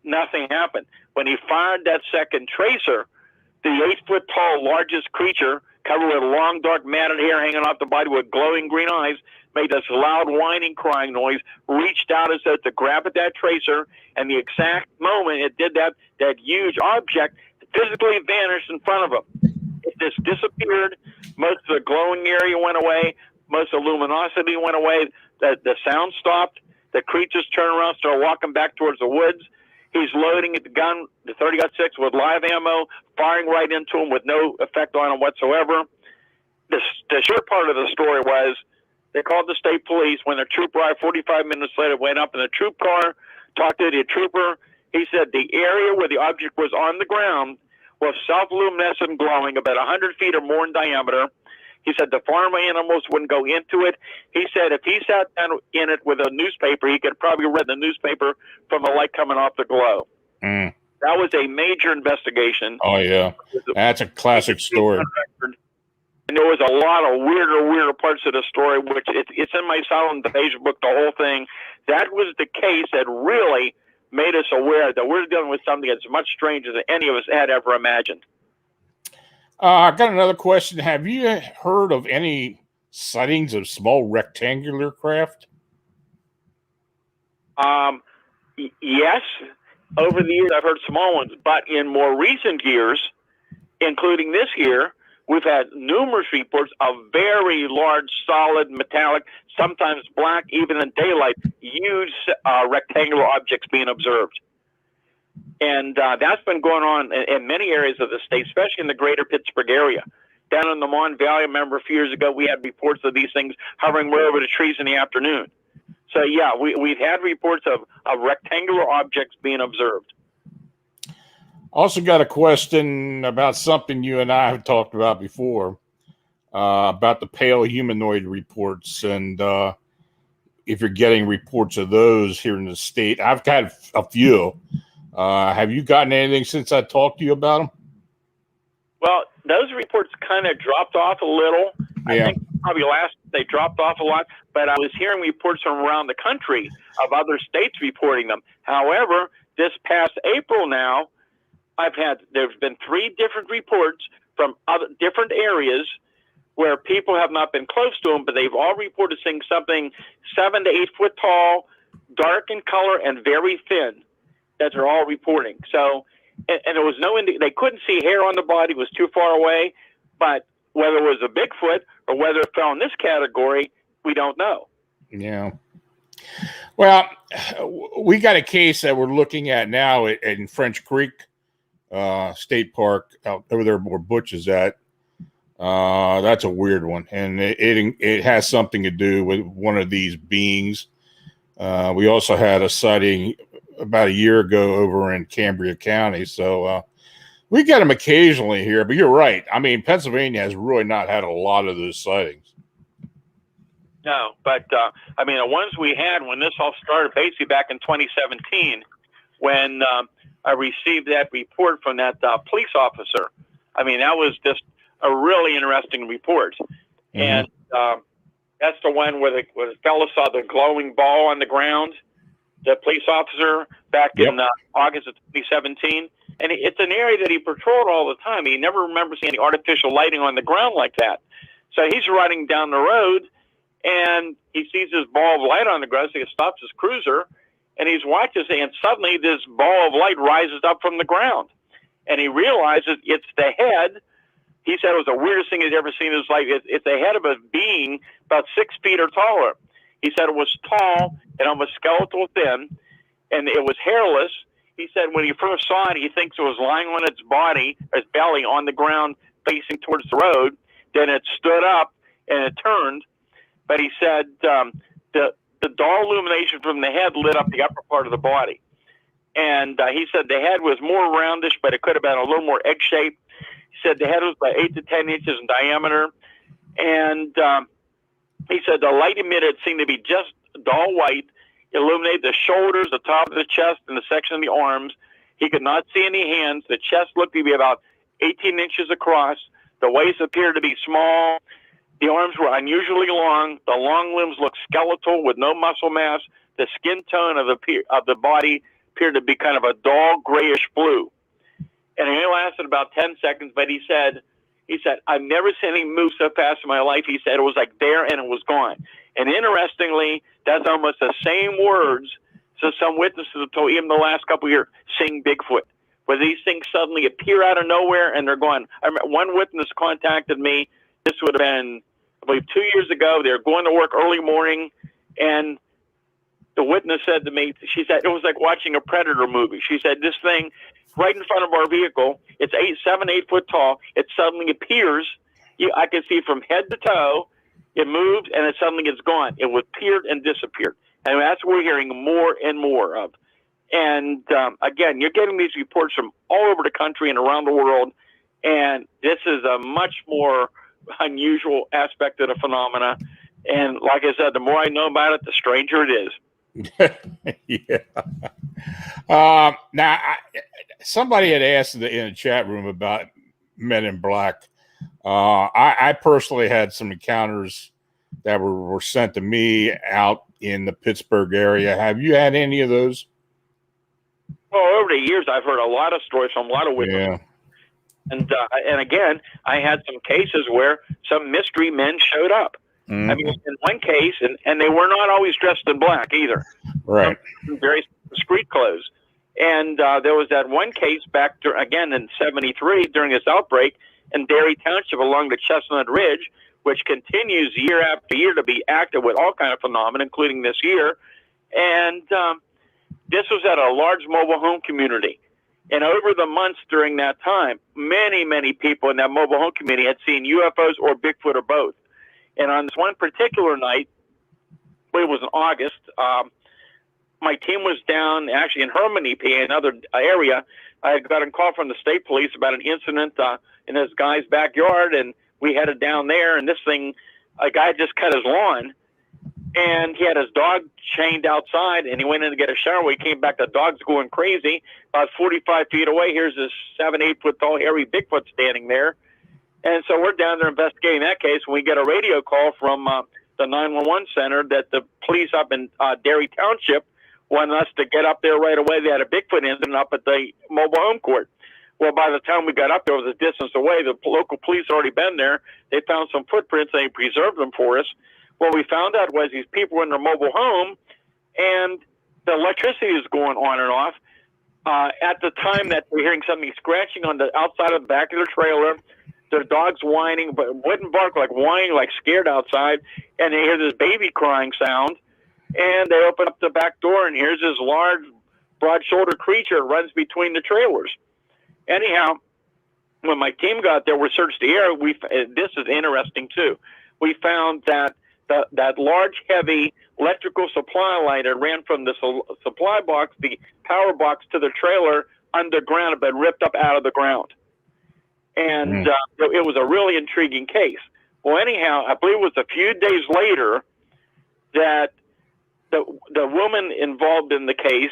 nothing happened. When he fired that second tracer, the 8-foot-tall largest creature, covered with long, dark, matted hair hanging off the body with glowing green eyes, made this loud whining, crying noise, reached out as though to grab at that tracer, and the exact moment it did that, that huge object physically vanished in front of him. It just disappeared. Most of the glowing area went away. Most of the luminosity went away. The sound stopped. The creatures turned around, started walking back towards the woods. He's loading the gun, the 30-06, with live ammo, firing right into him with no effect on him whatsoever. The short part of the story was they called the state police. When the trooper arrived 45 minutes later, went up in the troop car, talked to the trooper. He said the area where the object was on the ground was self-luminescent, glowing about 100 feet or more in diameter. He said the farm animals wouldn't go into it. He said if he sat down in it with a newspaper, he could probably read the newspaper from the light coming off the glow. Mm. That was a major investigation. Oh, yeah. That's a classic story. And there was a lot of weirder parts of the story, which it's in my silent invasion book, the whole thing. That was the case that really made us aware that we're dealing with something that's much stranger than any of us had ever imagined. I got another question. Have you heard of any sightings of small rectangular craft? Yes. Over the years, I've heard small ones. But in more recent years, including this year, we've had numerous reports of very large, solid, metallic, sometimes black, even in daylight, huge rectangular objects being observed. And that's been going on in many areas of the state, especially in the greater Pittsburgh area. Down in the Mon Valley, I remember a few years ago, we had reports of these things hovering right over the trees in the afternoon. So yeah, we've had reports of rectangular objects being observed. Also got a question about something you and I have talked about before, about the pale humanoid reports, and if you're getting reports of those here in the state. I've got a few. Have you gotten anything since I talked to you about them? Well, those reports kind of dropped off a little. Yeah. I think probably they dropped off a lot, but I was hearing reports from around the country of other states reporting them. However, this past April now, there's been 3 different reports from other different areas where people have not been close to them, but they've all reported seeing something 7 to 8 foot tall, dark in color, and very thin, that they're all reporting. So, and there was they couldn't see hair on the body, it was too far away, but whether it was a Bigfoot or whether it fell in this category, we don't know. Yeah. Well, we got a case that we're looking at now in French Creek State Park out over there where Butch is at. That's a weird one, and it has something to do with one of these beings. We also had a sighting about a year ago over in Cambria County, so we get them occasionally here. But you're right. I mean, Pennsylvania has really not had a lot of those sightings. No, but I mean, the ones we had when this all started, basically back in 2017, when I received that report from that police officer. I mean, that was just a really interesting report. Mm-hmm. And that's the one where the fellow saw the glowing ball on the ground, the police officer back in August of 2017. And it's an area that he patrolled all the time. He never remembers seeing any artificial lighting on the ground like that. So he's riding down the road, and he sees this ball of light on the ground, so he stops his cruiser, and he's watching, and suddenly this ball of light rises up from the ground. And he realizes it's the head. He said it was the weirdest thing he'd ever seen in his life. It's the head of a being about 6 feet or taller. He said it was tall and almost skeletal thin, and it was hairless. He said when he first saw it, he thinks it was lying on its belly on the ground facing towards the road. Then it stood up and it turned. But he said the dull illumination from the head lit up the upper part of the body. And he said the head was more roundish, but it could have been a little more egg-shaped. He said the head was about 8 to 10 inches in diameter. And he said the light emitted seemed to be just dull white, illuminated the shoulders, the top of the chest, and the section of the arms. He could not see any hands. The chest looked to be about 18 inches across. The waist appeared to be small. The arms were unusually long. The long limbs looked skeletal with no muscle mass. The skin tone of the body appeared to be kind of a dull grayish blue. And it lasted about 10 seconds, but he said, I've never seen him move so fast in my life. He said it was like there and it was gone. And interestingly, that's almost the same words so some witnesses have told even the last couple of years, seeing Bigfoot, where these things suddenly appear out of nowhere and they're gone. I remember one witness contacted me. This would have been, I believe, 2 years ago. They were going to work early morning, and the witness said to me, she said, it was like watching a Predator movie. She said, this thing right in front of our vehicle, it's 7, 8 foot tall. It suddenly appears. I could see from head to toe. It moved, and it suddenly is gone. It appeared and disappeared. And that's what we're hearing more and more of. And again, you're getting these reports from all over the country and around the world. And this is a much more unusual aspect of the phenomena. And like I said, the more I know about it, the stranger it is. Yeah. Now, somebody had asked in the chat room about Men in Black. I personally had some encounters that were sent to me out in the Pittsburgh area. Have you had any of those? Well, over the years, I've heard a lot of stories from a lot of witnesses. Yeah. And again, I had some cases where some mystery men showed up. Mm-hmm. I mean, in one case, and they were not always dressed in black either. Right. Some very discreet clothes. And there was that one case back, again, in 73 during this outbreak in Derry Township along the Chestnut Ridge, which continues year after year to be active with all kinds of phenomena, including this year. And this was at a large mobile home community. And over the months during that time, many, many people in that mobile home community had seen UFOs or Bigfoot or both. And on this one particular night, but it was in August. My team was down actually in Harmony, PA, another area. I got a call from the state police about an incident in this guy's backyard, and we headed down there. And this thing, a guy just cut his lawn, and he had his dog chained outside, and he went in to get a shower. When he came back, the dog's going crazy. About 45 feet away, here's this 7-8 foot tall hairy Bigfoot standing there. And so we're down there investigating that case, and we get a radio call from the 911 center that the police up in Derry Township wanted us to get up there right away. They had a Bigfoot incident up at the mobile home court. Well, by the time we got up there, it was a distance away. The local police had already been there. They found some footprints, and they preserved them for us. What we found out was these people were in their mobile home, and the electricity was going on and off. At the time that we're hearing something scratching on the outside of the back of the trailer, their dog's whining, but wouldn't bark, like whining, like scared outside, and they hear this baby crying sound. And they open up the back door, and here's this large, broad-shouldered creature runs between the trailers. Anyhow, when my team got there, we searched the area. This is interesting, too. We found that that large, heavy electrical supply line that ran from the supply box, the power box, to the trailer underground had been ripped up out of the ground. And it was a really intriguing case. Well, anyhow, I believe it was a few days later that the woman involved in the case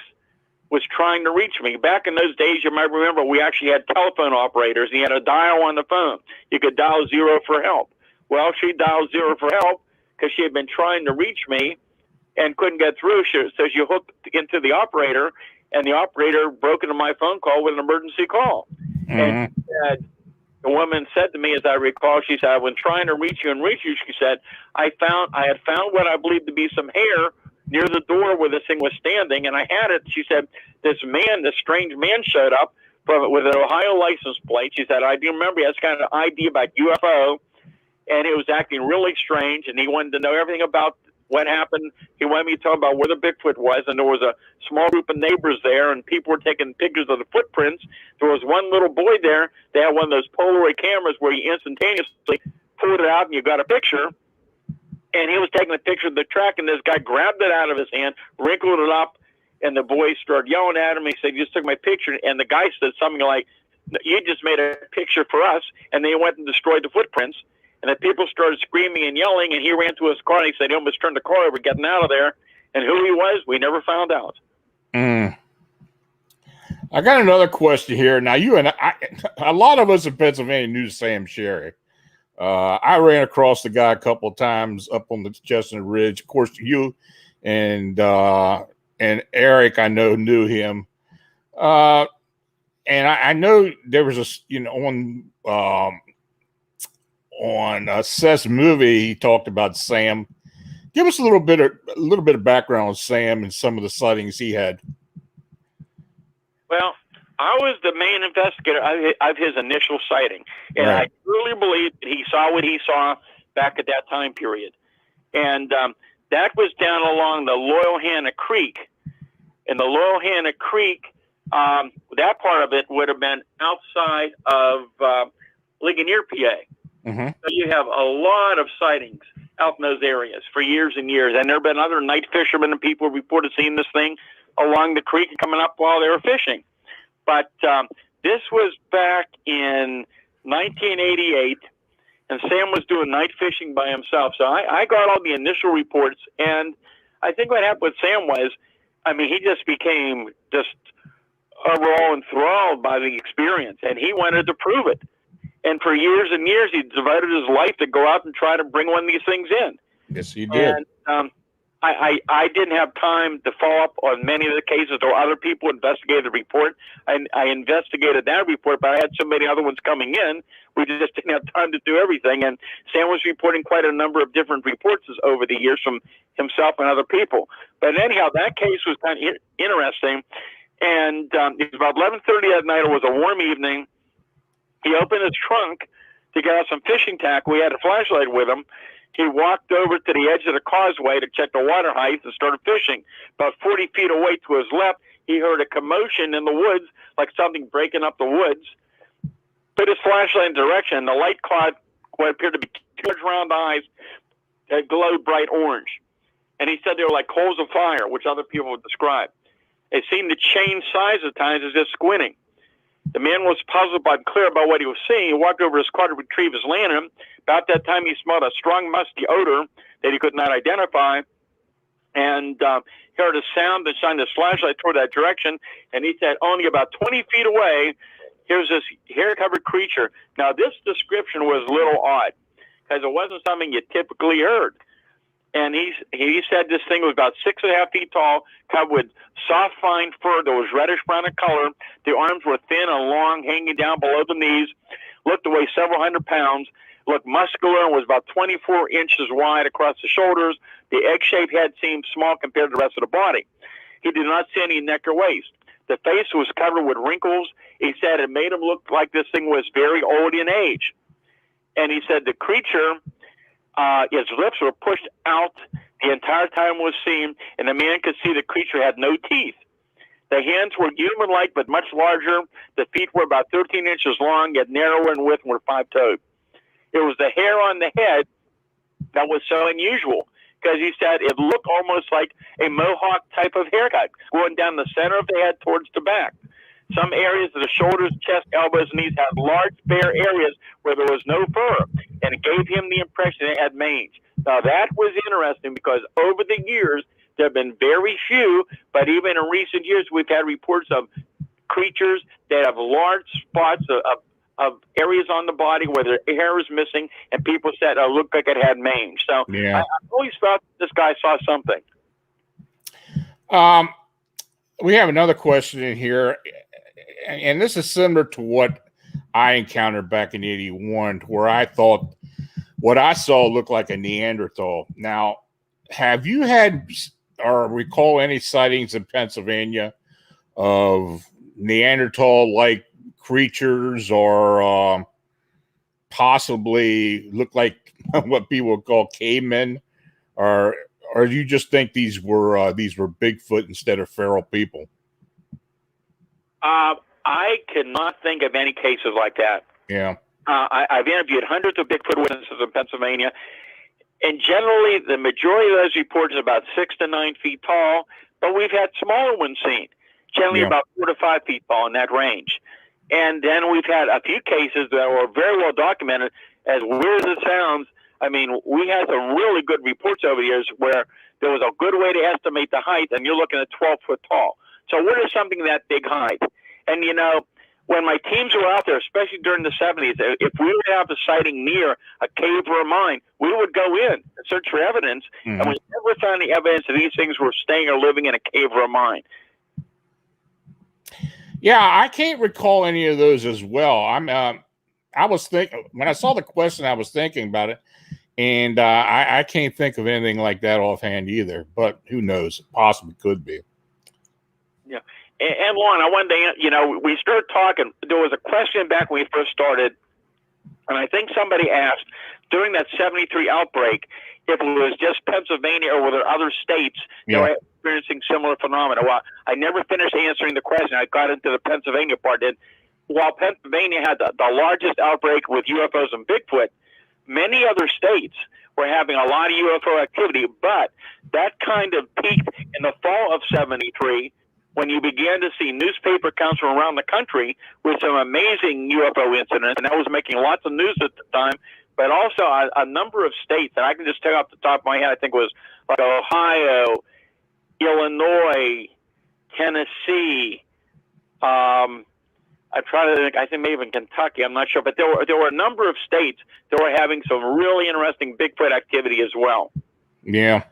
was trying to reach me. Back in those days, you might remember, we actually had telephone operators, and you had a dial on the phone. You could dial 0 for help. Well, she dialed 0 for help because she had been trying to reach me and couldn't get through. So she hooked into the operator, and the operator broke into my phone call with an emergency call. And the woman said to me, as I recall, she said, when trying to reach you, she said, I had found what I believed to be some hair near the door where this thing was standing, and I had it. She said, this strange man showed up with an Ohio license plate. She said, I do remember he has kind of an ID about UFO, and it was acting really strange, and he wanted to know everything about what happened. He wanted me to tell him about where the Bigfoot was, and there was a small group of neighbors there, and people were taking pictures of the footprints. There was one little boy there. They had one of those Polaroid cameras where you instantaneously pulled it out and you got a picture. And he was taking a picture of the track, and this guy grabbed it out of his hand, wrinkled it up, and the boy started yelling at him. He said, you just took my picture. And the guy said something like, you just made a picture for us. And they went and destroyed the footprints. And the people started screaming and yelling, and he ran to his car, and he said he almost turned the car over getting out of there. And who he was, we never found out. I got another question here. Now, you and a lot of us in Pennsylvania knew Sam Sherry. I ran across the guy a couple of times up on the Chestnut Ridge. Of course, you and Eric, I know, knew him. And I know there was on Seth's movie, he talked about Sam. Give us a little bit of background on Sam and some of the sightings he had. Well, I was the main investigator of his initial sighting, and right. I truly believe that he saw what he saw back at that time period. And that was down along the Loyal Hannah Creek. And the Loyal Hannah Creek, that part of it would have been outside of Ligonier, PA. So you have a lot of sightings out in those areas for years and years. And there have been other night fishermen and people reported seeing this thing along the creek and coming up while they were fishing. But this was back in 1988, and Sam was doing night fishing by himself. So I got all the initial reports, and I think what happened with Sam was, he just became just overall enthralled by the experience, and he wanted to prove it. And for years and years, he devoted his life to go out and try to bring one of these things in. Yes, he did. And I didn't have time to follow up on many of the cases, or other people investigated the report. I investigated that report, but I had so many other ones coming in, we just didn't have time to do everything. And Sam was reporting quite a number of different reports over the years from himself and other people. But anyhow, that case was kind of interesting. And it was about 11:30 that night. It was a warm evening. He opened his trunk to get out some fishing tackle. We had a flashlight with him. He walked over to the edge of the causeway to check the water height and started fishing. About 40 feet away to his left, he heard a commotion in the woods, like something breaking up the woods. Put his flashlight in direction. The light caught what appeared to be two large round eyes that glowed bright orange. And he said they were like coals of fire, which other people would describe. It seemed to change size at times as if squinting. The man was puzzled but unclear about what he was seeing. He walked over his car to retrieve his lantern. About that time, he smelled a strong, musty odor that he could not identify. And he heard a sound and shined his flashlight toward that direction. And he said, only about 20 feet away, here's this hair-covered creature. Now, this description was a little odd because it wasn't something you typically heard. And he said this thing was about 6.5 feet tall, covered with soft, fine fur that was reddish-brown in color. The arms were thin and long, hanging down below the knees, looked to weigh several hundred pounds, looked muscular, and was about 24 inches wide across the shoulders. The egg-shaped head seemed small compared to the rest of the body. He did not see any neck or waist. The face was covered with wrinkles. He said it made him look like this thing was very old in age. And he said the creature, his lips were pushed out the entire time was seen, and the man could see the creature had no teeth. The hands were human-like but much larger. The feet were about 13 inches long, yet narrower in width and were 5-toed. It was the hair on the head that was so unusual, because he said it looked almost like a mohawk type of haircut, going down the center of the head towards the back. Some areas of the shoulders, chest, elbows, and knees had large bare areas where there was no fur, and it gave him the impression it had mange. Now, that was interesting because over the years, there have been very few, but even in recent years, we've had reports of creatures that have large spots of areas on the body where their hair is missing, and people said it looked like it had mange. So yeah. I always thought this guy saw something. We have another question in here, and this is similar to what I encountered back in '81, where I thought what I saw looked like a Neanderthal. Now, have you had or recall any sightings in Pennsylvania of Neanderthal-like creatures, or possibly look like what people would call cavemen, or do you just think these were Bigfoot instead of feral people? I cannot think of any cases like that. Yeah. I've interviewed hundreds of Bigfoot witnesses in Pennsylvania, and generally the majority of those reports are about 6 to 9 feet tall, but we've had smaller ones seen, generally about 4 to 5 feet tall in that range. And then we've had a few cases that were very well documented. As weird as it sounds, I mean, we had some really good reports over the years where there was a good way to estimate the height, and you're looking at 12 foot tall. So what is something that big height? And, you know, when my teams were out there, especially during the 70s, if we would have a sighting near a cave or a mine, we would go in and search for evidence, and we never found any evidence that these things were staying or living in a cave or a mine. Yeah, I can't recall any of those as well. I was thinking, when I saw the question, I was thinking about it, and I can't think of anything like that offhand either. But who knows? It possibly could be. Yeah. And Lon, I wanted to, you know, we started talking. There was a question back when we first started, and I think somebody asked during that '73 outbreak if it was just Pennsylvania or were there other states that were experiencing similar phenomena. Well, I never finished answering the question. I got into the Pennsylvania part. And while Pennsylvania had the largest outbreak with UFOs and Bigfoot, many other states were having a lot of UFO activity, but that kind of peaked in the fall of '73 when you began to see newspaper accounts from around the country with some amazing UFO incidents, and that was making lots of news at the time, but also a number of states, and I can just tell you off the top of my head, I think it was like Ohio, Illinois, Tennessee, I try to think, I think maybe even Kentucky, I'm not sure, but there were a number of states that were having some really interesting Bigfoot activity as well. Yeah.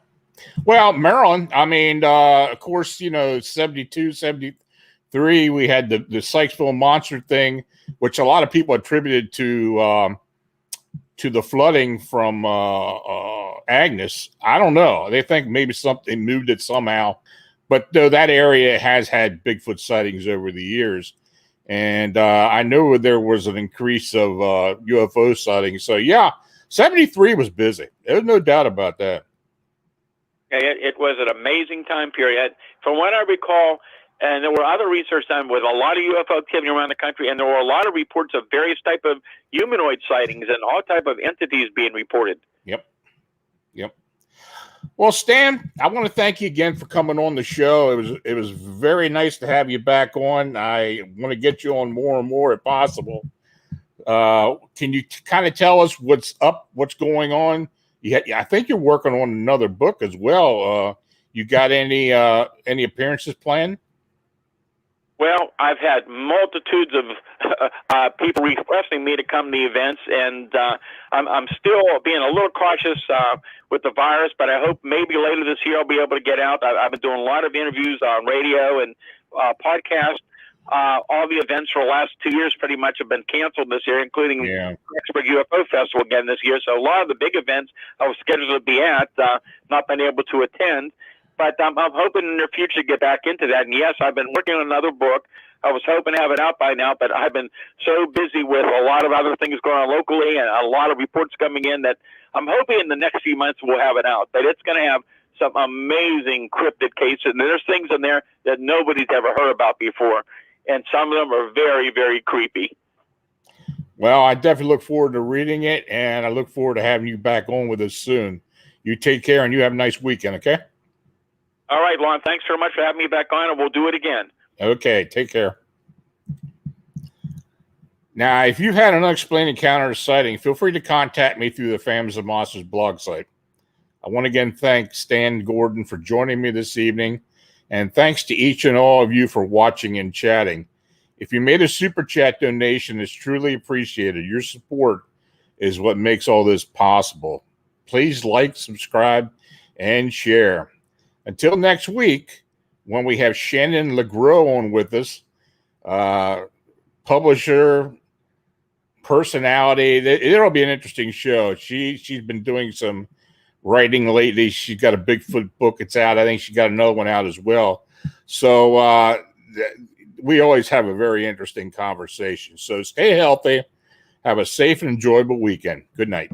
Well, Maryland, I mean, of course, you know, 72, 73, we had the Sykesville monster thing, which a lot of people attributed to the flooding from Agnes. I don't know. They think maybe something moved it somehow. But though that area has had Bigfoot sightings over the years. And I know there was an increase of UFO sightings. So, yeah, 73 was busy. There's no doubt about that. It was an amazing time period. From what I recall, and there were other research done with a lot of UFO activity around the country, and there were a lot of reports of various type of humanoid sightings and all type of entities being reported. Yep. Well, Stan, I want to thank you again for coming on the show. It was very nice to have you back on. I want to get you on more and more if possible. Can you kind of tell us what's up, what's going on? I think you're working on another book as well. You got any appearances planned? Well, I've had multitudes of people requesting me to come to the events, and I'm still being a little cautious with the virus, but I hope maybe later this year I'll be able to get out. I've been doing a lot of interviews on radio and podcast. All the events for the last 2 years pretty much have been canceled this year, including Kecksburg UFO Festival again this year. So a lot of the big events I was scheduled to be at, not been able to attend. But I'm hoping in the future to get back into that. And yes, I've been working on another book. I was hoping to have it out by now, but I've been so busy with a lot of other things going on locally and a lot of reports coming in that I'm hoping in the next few months we'll have it out. But it's going to have some amazing cryptid cases. And there's things in there that nobody's ever heard about before. And some of them are very, very creepy. Well, I definitely look forward to reading it, and I look forward to having you back on with us soon. You take care, and you have a nice weekend, okay? All right, Lon, thanks very much for having me back on, and we'll do it again. Okay, take care. Now, if you've had an unexplained encounter or sighting, feel free to contact me through the Families of Monsters blog site. I want to again thank Stan Gordon for joining me this evening, and thanks to each and all of you for watching and chatting. If you made a super chat donation, it's truly appreciated. Your support is what makes all this possible. Please like, subscribe, and share. Until next week, when we have Shannon LeGros on with us, publisher, personality, it'll be an interesting show. She's been doing some writing lately. She's got a Bigfoot book. It's out. I think she got another one out as well. So we always have a very interesting conversation. So stay healthy. Have a safe and enjoyable weekend. Good night.